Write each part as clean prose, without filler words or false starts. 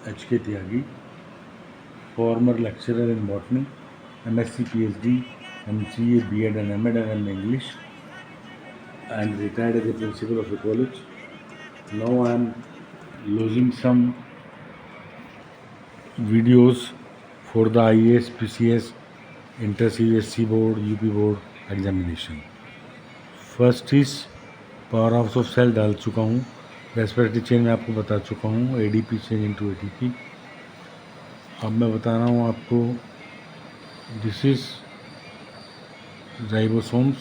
H.K. Tyagi, former lecturer in botany, MSc, PhD, MCA, B.Ed and M.Ed and English, and retired as a principal of a college. Now I am losing some videos for the IAS, PCS, Inter CBSE board, UP board examination. First is power house of cell डाल चुका हूँ, respiratory chain में आपको बता चुका हूँ, ADP change into ATP. अब मैं बता रहा हूँ आपको, दिस इज राइबोसोम्स.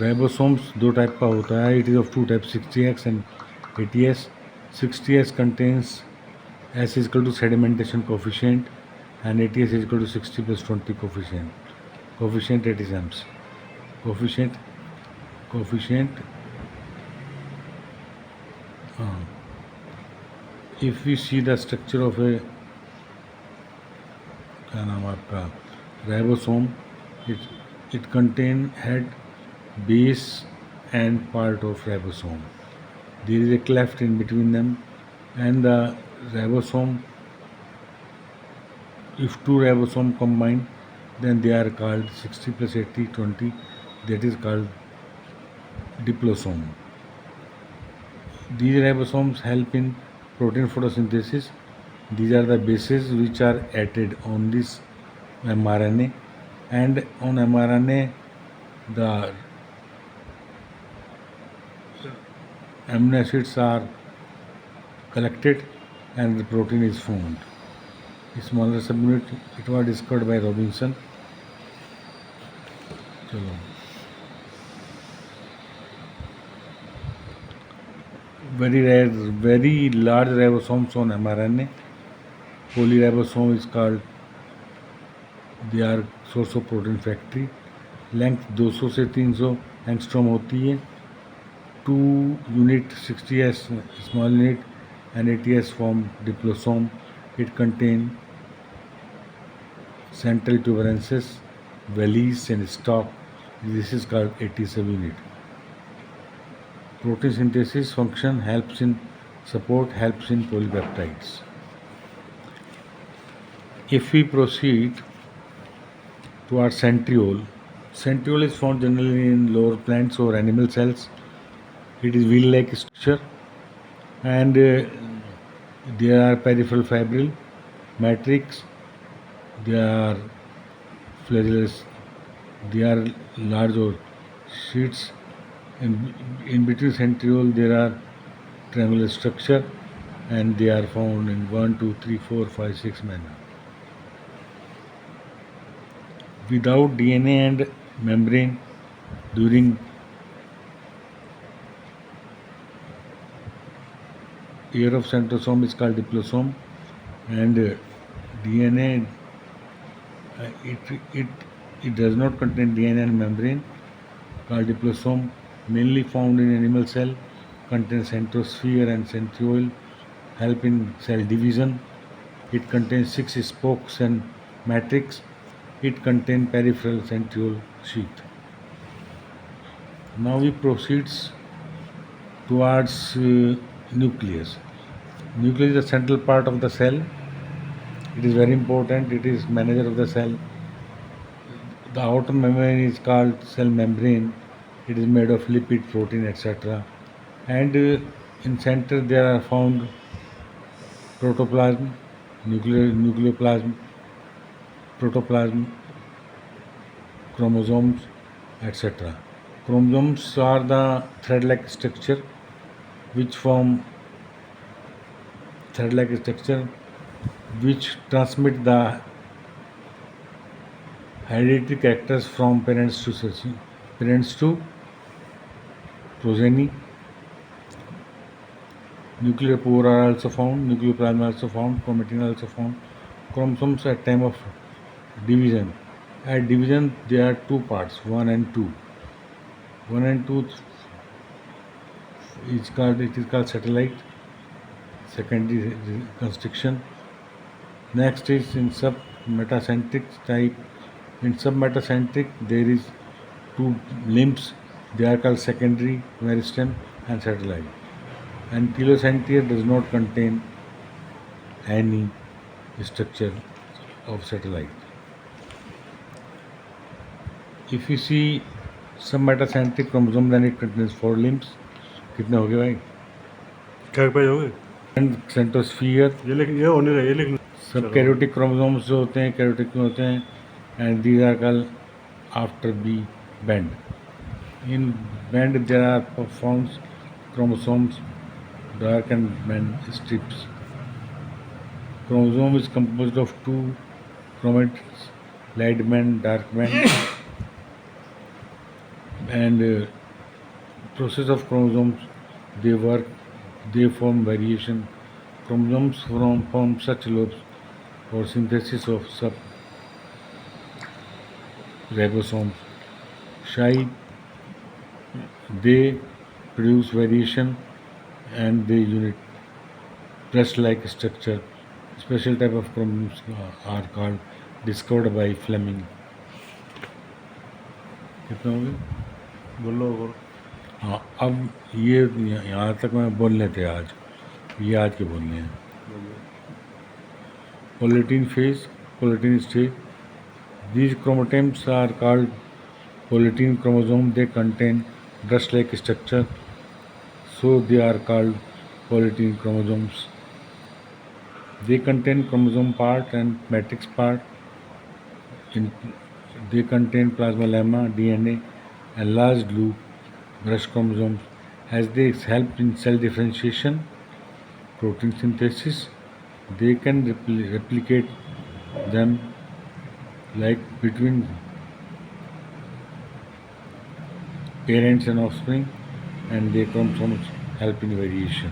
राइबोसोम्स दो टाइप का होता है, it is of two type, 60X and 80S. 60S contains S is equal to sedimentation coefficient and 80S is equal to 60 plus 20 coefficient. Coefficient it is AMS. Coefficient. If we see the structure of a क्या नाम आपका ribosome, it contain head, base and part of ribosome. There is a cleft in between them, and the ribosome, if two ribosome combine, then they are called 60 plus 80 20, that is called diplosome. These ribosomes help in protein photosynthesis. These are the bases which are added on this mRNA, and on mRNA the amino acids are collected and the protein is formed. A smaller subunit, it was discovered by Robinson. चलो, very rare, very large ribosomes on mRNA. Polyribosome is called, they are source of protein factory. Length 200 से 300 angstrom होती है. 2 unit 60S small unit and 80S form diplosome. It contain central tuberousness, valleys and stalk. This is called 80 subunit. Protein synthesis function helps in polypeptides. If we proceed towards centriole, centriole is found generally in lower plants or animal cells. It is wheel-like structure, and there are peripheral fibril, matrix, there are flagellus, they are large or sheets. In between centriole there are triangular structure, and they are found in 1, 2, 3, 4, 5, 6 manner. Without DNA and membrane during air of centrosome is called diplosome, and DNA it does not contain DNA and membrane, called diplosome, mainly found in animal cell, contains centrosphere and centriole, help in cell division. It contains 6 spokes and matrix. It contains peripheral centriole sheath. Now we proceeds towards nucleus. Nucleus is the central part of the cell. It is very important. It is manager of the cell. The outer membrane is called cell membrane. It is made of lipid, protein, etc. And in center there are found protoplasm, nucleoplasm, protoplasm, chromosomes, etc. Chromosomes are the thread-like structure which transmit the hereditary characters from parents to progeny. Nuclear pore are also found, nucleoplasm are also found, chromatin are also found. Chromosomes at time of division. At division there are two parts, 1 and 2. 1 and 2 is called satellite, secondary constriction. Next is in submetacentric type. In submetacentric there is two limbs, they are called secondary, meristem and satellite. And telocentrier does not contain any structure of satellite. If you see some metacentric chromosome, then it contains 4 limbs. कितने हो गए भाई? क्या page हो गए? And centrosphere. ये लिख, ये होने रहे, ये लिख लो। सब कैरोटिक क्रोमोसोम्स जो होते हैं कैरोटिक में होते हैं, and these are called after B band. In band there are found chromosomes, dark and band strips. Chromosome is composed of two chromatids, light band, dark band, and process of chromosomes. They work, they form variation. Chromosomes form such loops for synthesis of sub ribosomes. Shy, they produce variation and they unit breast-like structure. Special type of chromosomes are called discovered by Fleming. कितना हो गया? बोलो और हाँ, अब ये यहाँ तक मैं बोलने थे आज, ये आज के बोलने हैं. Polytene phase, polytene stage. These chromatids are called polytene chromosome. They contain breast-like structure, so they are called polytene chromosomes. They contain chromosome part and matrix part. They contain plasma lemma, DNA, and large loop brush chromosomes, as they help in cell differentiation, protein synthesis. They can replicate them like between parents and offspring, and their chromosomes help in variation.